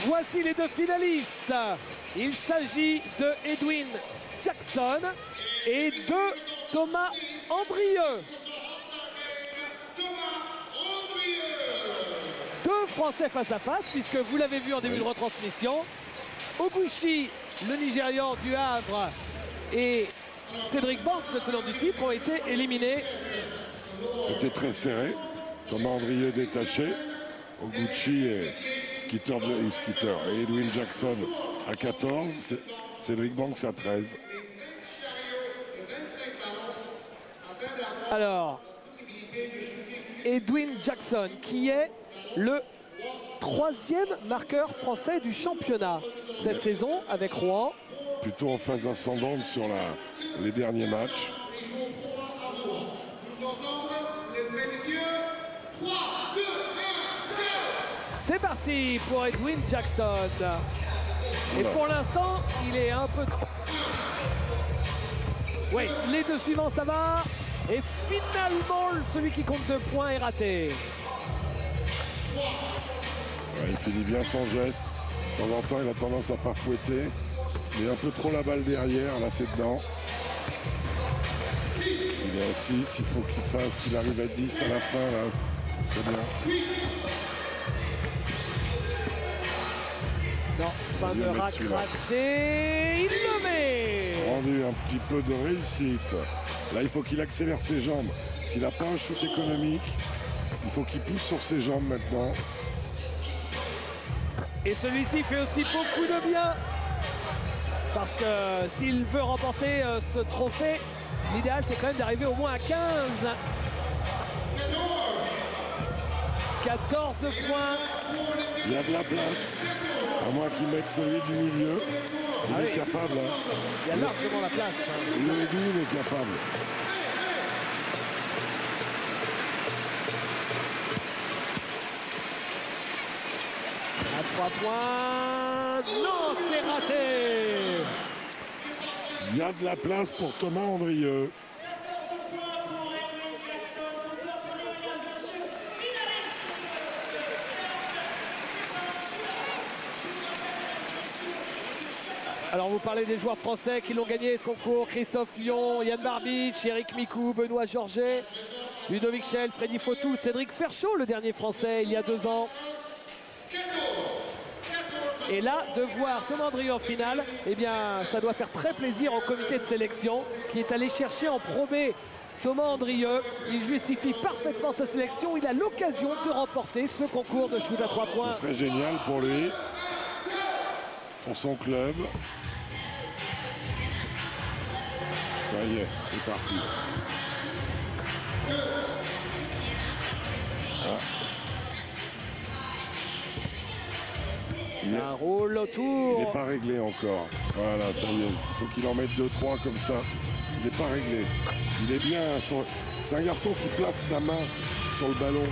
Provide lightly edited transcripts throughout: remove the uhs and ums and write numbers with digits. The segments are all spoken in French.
Voici les deux finalistes. Il s'agit de Edwin Jackson et de Thomas Andrieux. Deux Français face à face, puisque vous l'avez vu en début de retransmission. Obuchi, le Nigérian du Havre, et Cédric Banks, le tenant du titre, ont été éliminés. C'était très serré. Thomas Andrieux détaché. Oguchi et Skeeter et Edwin Jackson à 14. Cédric Banks à 13. Alors, Edwin Jackson, qui est le troisième marqueur français du championnat cette saison avec Rouen. Plutôt en phase ascendante sur les derniers matchs. C'est parti pour Edwin Jackson. Et pour l'instant, il est un peu... Oui, les deux suivants, ça va. Et finalement, celui qui compte 2 points est raté. Il finit bien son geste. De temps en temps, il a tendance à pas fouetter. Il est un peu trop la balle derrière. Là, c'est dedans. Il est à 6. Il faut qu'il arrive à 10 à la fin. C'est bien. Non, fin de rack raté. Il le met. Rendu un petit peu de réussite. Là, il faut qu'il accélère ses jambes. S'il n'a pas un shoot économique, il faut qu'il pousse sur ses jambes maintenant. Et celui-ci fait aussi beaucoup de bien. Parce que s'il veut remporter ce trophée, l'idéal, c'est quand même d'arriver au moins à 15. 14 points. Il y a de la place. À moins qu'il mette celui du milieu. Il est capable. Hein. Il y a largement la place. Le Edwin est capable. À 3 points. Non, c'est raté. Il y a de la place pour Thomas Andrieux. Alors vous parlez des joueurs français qui l'ont gagné ce concours. Christophe Lyon, Yann Barbich, Eric Micou, Benoît Georget, Ludovic Schell, Freddy Fautou, Cédric Ferchaud, le dernier français il y a 2 ans. Et là, de voir Thomas Andrieux en finale, eh bien, ça doit faire très plaisir au comité de sélection qui est allé chercher en Pro B Thomas Andrieux. Il justifie parfaitement sa sélection. Il a l'occasion de remporter ce concours de shoot à 3 points. Ce serait génial pour lui, pour son club. Ça y est, c'est parti. Ça roule autour. Il n'est pas réglé encore. Voilà, ça y est. Il faut qu'il en mette 2-3 comme ça. Il n'est pas réglé. Il est bien. C'est un garçon qui place sa main sur le ballon.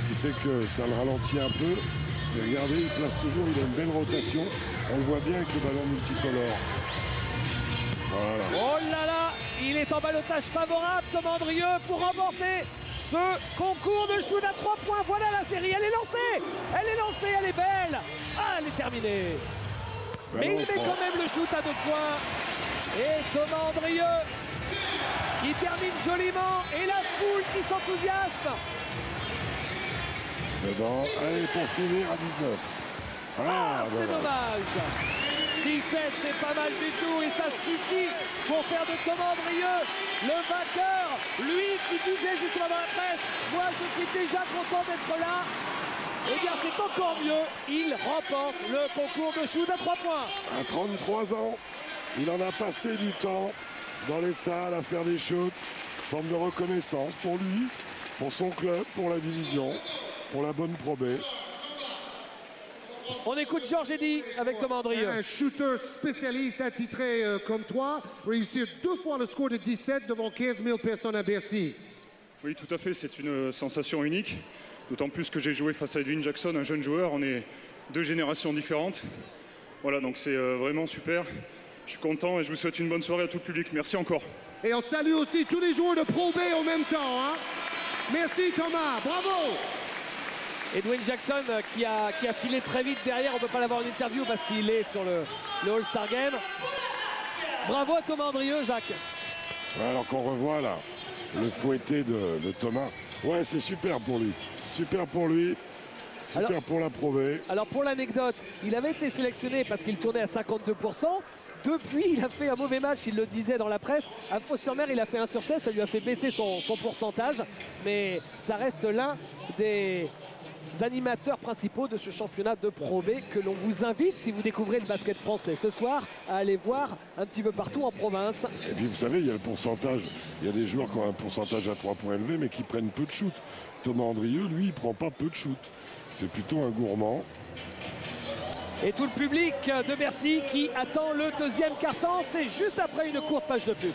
Ce qui fait que ça le ralentit un peu. Mais regardez, il place toujours. Il a une belle rotation. On le voit bien avec le ballon multicolore. Voilà. Oh là là, il est en ballottage favorable, Thomas Andrieux, pour remporter ce concours de shoot à 3 points. Voilà la série, elle est lancée. Elle est lancée, elle est belle. Ah, elle est terminée. Mais il met quand même le shoot à 2 points. Et Thomas Andrieux qui termine joliment. Et la foule qui s'enthousiasme. Dedans. Allez, pour finir à 19. Ah, c'est dommage. 17, c'est pas mal du tout. Et ça suffit pour faire de Thomas Andrieux le vainqueur. Lui qui disait justement dans la presse, moi je suis déjà content d'être là. Eh bien, c'est encore mieux. Il remporte le concours de shoot à 3 points. À 33 ans, il en a passé du temps dans les salles à faire des shoots. Forme de reconnaissance pour lui, pour son club, pour la division, pour la bonne Pro B. On écoute Georges Eddy avec Thomas Andrieux. Un shooter spécialiste attitré comme toi, réussir 2 fois le score de 17 devant 15 000 personnes à Bercy. Oui, tout à fait, c'est une sensation unique. D'autant plus que j'ai joué face à Edwin Jackson, un jeune joueur. On est 2 générations différentes. Voilà, donc c'est vraiment super. Je suis content et je vous souhaite une bonne soirée à tout le public. Merci encore. Et on salue aussi tous les joueurs de Pro B en même temps. Hein. Merci Thomas, bravo. Et Dwayne Jackson qui a filé très vite derrière. On ne peut pas l'avoir en interview parce qu'il est sur le All-Star Game. Bravo à Thomas Andrieux, Jacques. Ouais, alors qu'on revoit là le fouetté de Thomas. Ouais, c'est super pour lui. Super pour lui. Super alors, pour la Pro B. Alors pour l'anecdote, il avait été sélectionné parce qu'il tournait à 52%. Depuis, il a fait un mauvais match, il le disait dans la presse. À Fos-sur-Mer, il a fait 1/16, ça lui a fait baisser son pourcentage. Mais ça reste l'un des animateurs principaux de ce championnat de Pro B que l'on vous invite, si vous découvrez le basket français ce soir, à aller voir un petit peu partout en province. Et puis vous savez, il y a le pourcentage. Il y a des joueurs qui ont un pourcentage à 3 points élevé, mais qui prennent peu de shoot. Thomas Andrieux, lui, il prend pas peu de shoot. C'est plutôt un gourmand. Et tout le public de Bercy qui attend le deuxième quart-temps. C'est juste après une courte page de pub.